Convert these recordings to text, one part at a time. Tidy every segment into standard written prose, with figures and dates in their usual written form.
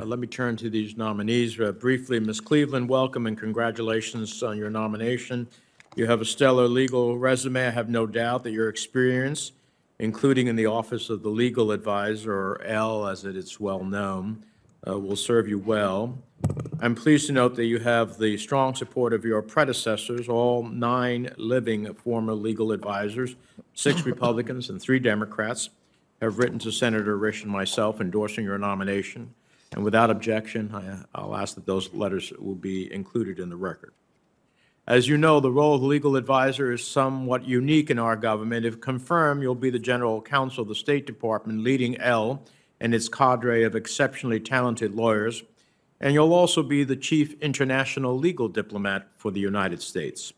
Let me turn to these nominees. Briefly, Ms. Cleveland, welcome and congratulations on your nomination. You have a stellar legal resume. I have no doubt that your experience, including in the Office of the Legal Advisor, or L as it is well known, will serve you well. I'm pleased to note that you have the strong support of your predecessors, all 9 living former legal advisors, 6 Republicans and 3 Democrats, have written to Senator Risch and myself endorsing your nomination. And without objection, I'll ask that those letters will be included in the record. As you know, the role of the legal advisor is somewhat unique in our government. If confirmed, you'll be the general counsel of the State Department, leading L and its cadre of exceptionally talented lawyers, and you'll also be the chief international legal diplomat for the United States.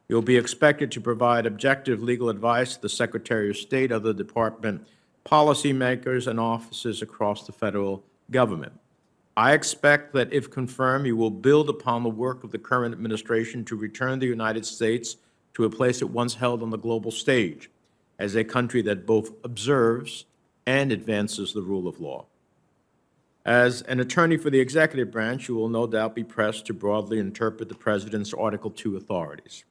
You'll be expected to provide objective legal advice to the Secretary of State, other department policymakers, and offices across the federal government. I expect that if confirmed, you will build upon the work of the current administration to return the United States to a place it once held on the global stage, as a country that both observes and advances the rule of law. As an attorney for the executive branch, you will no doubt be pressed to broadly interpret the President's Article II authorities.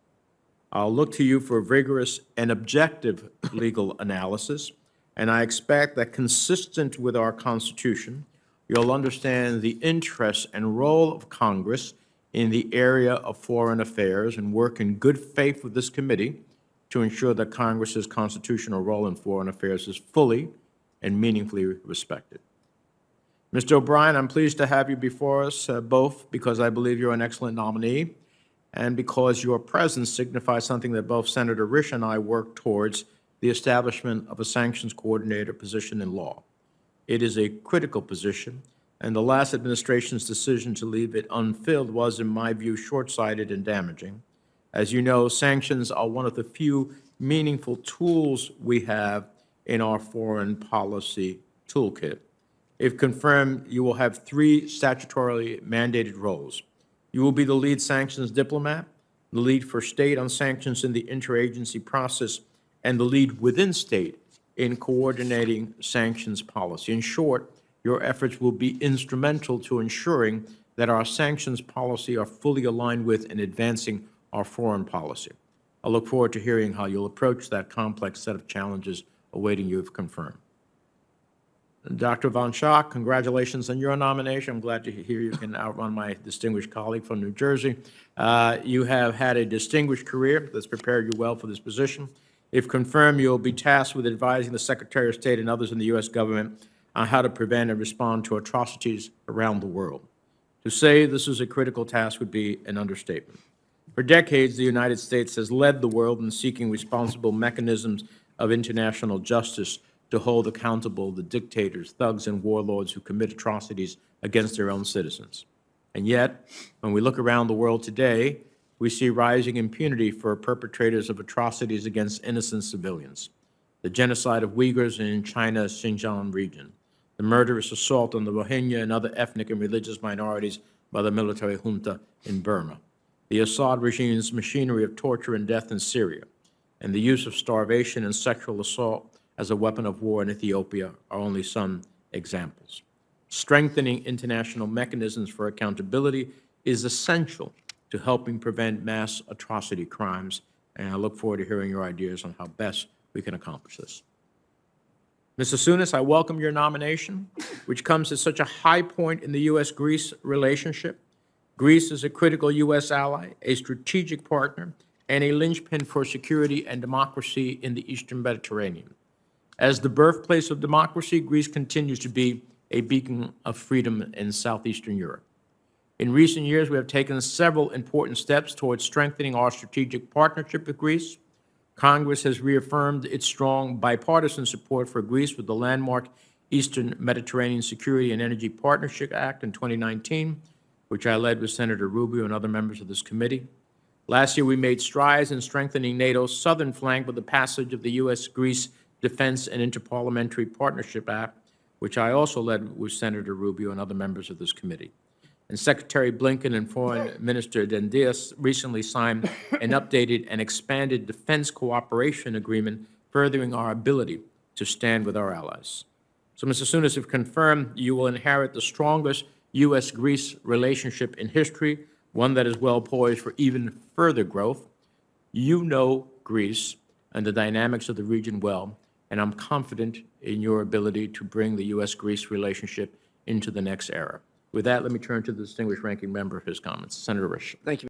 I'll look to you for vigorous and objective legal analysis, and I expect that, consistent with our Constitution, you'll understand the interests and role of Congress in the area of foreign affairs and work in good faith with this committee to ensure that Congress's constitutional role in foreign affairs is fully and meaningfully respected. Mr. O'Brien, I'm pleased to have you before us, both because I believe you're an excellent nominee and because your presence signifies something that both Senator Risch and I work towards, the establishment of a sanctions coordinator position in law. It is a critical position, and the last administration's decision to leave it unfilled was, in my view, short-sighted and damaging. As you know, sanctions are one of the few meaningful tools we have in our foreign policy toolkit. If confirmed, you will have 3 statutorily mandated roles. You will be the lead sanctions diplomat, the lead for state on sanctions in the interagency process, and the lead within state in coordinating sanctions policy. In short, your efforts will be instrumental to ensuring that our sanctions policy are fully aligned with and advancing our foreign policy. I look forward to hearing how you'll approach that complex set of challenges awaiting you if confirmed. Dr. von Schaack, congratulations on your nomination. I'm glad to hear you can outrun my distinguished colleague from New Jersey. You have had a distinguished career that's prepared you well for this position. If confirmed, you'll be tasked with advising the Secretary of State and others in the U.S. government on how to prevent and respond to atrocities around the world. To say this is a critical task would be an understatement. For decades, the United States has led the world in seeking responsible mechanisms of international justice to hold accountable the dictators, thugs, and warlords who commit atrocities against their own citizens. And yet, when we look around the world today, we see rising impunity for perpetrators of atrocities against innocent civilians. The genocide of Uyghurs in China's Xinjiang region, the murderous assault on the Rohingya and other ethnic and religious minorities by the military junta in Burma, the Assad regime's machinery of torture and death in Syria, and the use of starvation and sexual assault as a weapon of war in Ethiopia are only some examples. Strengthening international mechanisms for accountability is essential to helping prevent mass atrocity crimes, and I look forward to hearing your ideas on how best we can accomplish this. Mr. Souness, I welcome your nomination, which comes at such a high point in the U.S.-Greece relationship. Greece is a critical U.S. ally, a strategic partner, and a linchpin for security and democracy in the Eastern Mediterranean. As the birthplace of democracy, Greece continues to be a beacon of freedom in southeastern Europe. In recent years, we have taken several important steps towards strengthening our strategic partnership with Greece. Congress has reaffirmed its strong bipartisan support for Greece with the landmark Eastern Mediterranean Security and Energy Partnership Act in 2019, which I led with Senator Rubio and other members of this committee. Last year, we made strides in strengthening NATO's southern flank with the passage of the U.S.-Greece Defense and Interparliamentary Partnership Act, which I also led with Senator Rubio and other members of this committee. And Secretary Blinken and Foreign Minister Menendez recently signed an updated and expanded defense cooperation agreement, furthering our ability to stand with our allies. So, Mr. Souness, if confirmed, you will inherit the strongest U.S.-Greece relationship in history, one that is well poised for even further growth. You know Greece and the dynamics of the region well, and I'm confident in your ability to bring the U.S.-Greece relationship into the next era. With that, let me turn to the distinguished ranking member for his comments. Senator Risch. Thank you.